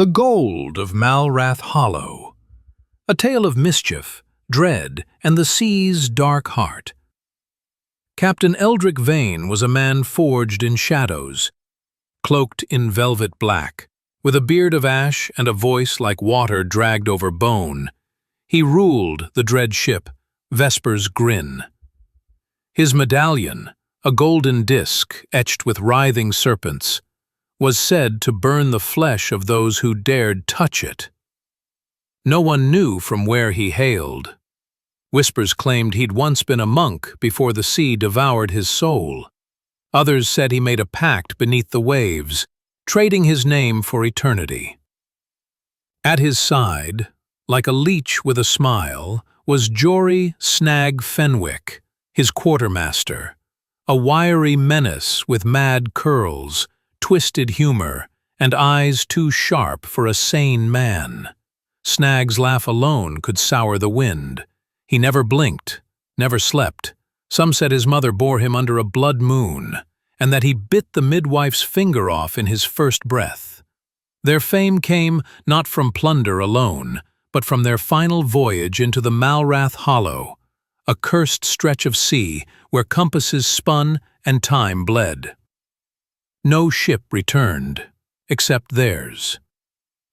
The Gold of Malrath Hollow. A tale of mischief, dread, and the sea's dark heart. Captain Eldrick Vane was a man forged in shadows, cloaked in velvet black, with a beard of ash and a voice like water dragged over bone. He ruled the dread ship, Vesper's Grin. His medallion, a golden disc etched with writhing serpents, was said to burn the flesh of those who dared touch it. No one knew from where he hailed. Whispers claimed he'd once been a monk before the sea devoured his soul. Others said he made a pact beneath the waves, trading his name for eternity. At his side, like a leech with a smile, was Jory Snag Fenwick, his quartermaster, a wiry menace with mad curls, twisted humor, and eyes too sharp for a sane man. Snag's laugh alone could sour the wind. He never blinked, never slept. Some said his mother bore him under a blood moon, and that he bit the midwife's finger off in his first breath. Their fame came not from plunder alone, but from their final voyage into the Malrath Hollow, a cursed stretch of sea where compasses spun and time bled. No ship returned, except theirs.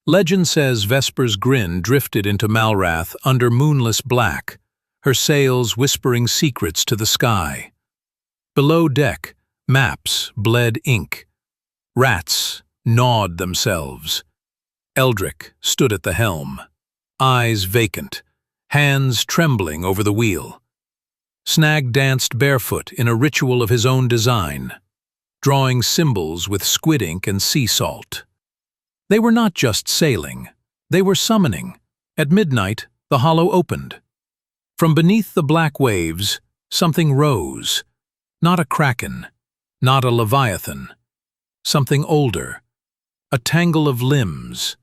Legend says Vesper's Grin drifted into Malrath under moonless black, her sails whispering secrets to the sky. Below deck, maps bled ink. Rats gnawed themselves. Eldrick stood at the helm, eyes vacant, hands trembling over the wheel. Snag danced barefoot in a ritual of his own design, drawing symbols with squid ink and sea salt. They were not just sailing, they were summoning. At midnight, the hollow opened. From beneath the black waves, something rose. Not a kraken, not a leviathan. Something older. A tangle of limbs,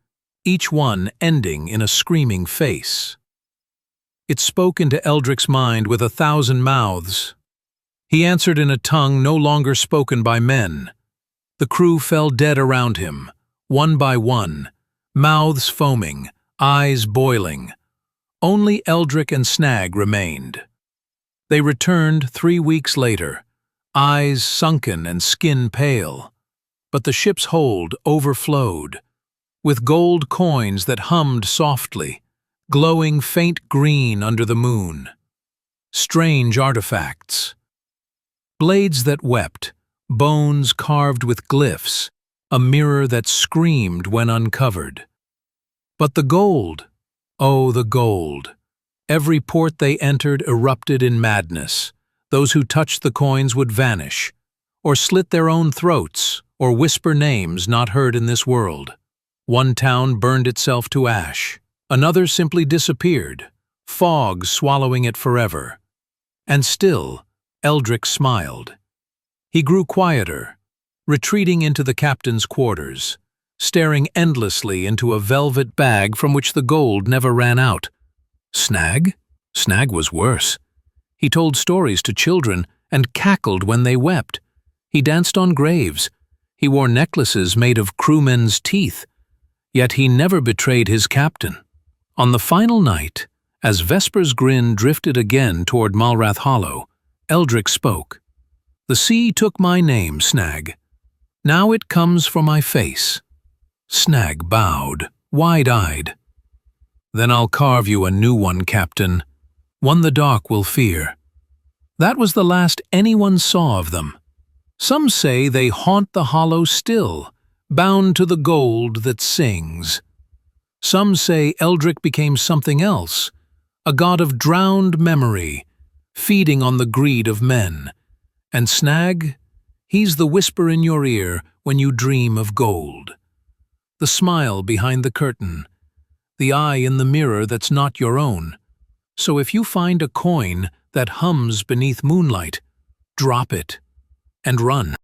each one ending in a screaming face. It spoke into Eldrick's mind with 1,000 mouths. He answered in a tongue no longer spoken by men. The crew fell dead around him, one by one, mouths foaming, eyes boiling. Only Eldrick and Snag remained. They returned 3 weeks later, eyes sunken and skin pale. But the ship's hold overflowed, with gold coins that hummed softly, glowing faint green under the moon. Strange artifacts. Blades that wept, bones carved with glyphs, a mirror that screamed when uncovered. But the gold, oh the gold. Every port they entered erupted in madness. Those who touched the coins would vanish, or slit their own throats, or whisper names not heard in this world. One town burned itself to ash. Another simply disappeared, fog swallowing it forever. And still, Eldrick smiled. He grew quieter, retreating into the captain's quarters, staring endlessly into a velvet bag from which the gold never ran out. Snag? Snag was worse. He told stories to children and cackled when they wept. He danced on graves. He wore necklaces made of crewmen's teeth. Yet he never betrayed his captain. On the final night, as Vesper's Grin drifted again toward Malrath Hollow, Eldrick spoke. "The sea took my name, Snag. Now it comes for my face." Snag bowed, wide-eyed. "Then I'll carve you a new one, Captain. One the dark will fear." That was the last anyone saw of them. Some say they haunt the hollow still, bound to the gold that sings. Some say Eldrick became something else, a god of drowned memory, feeding on the greed of men. And Snag, he's the whisper in your ear when you dream of gold. The smile behind the curtain, the eye in the mirror that's not your own. So if you find a coin that hums beneath moonlight, drop it and run.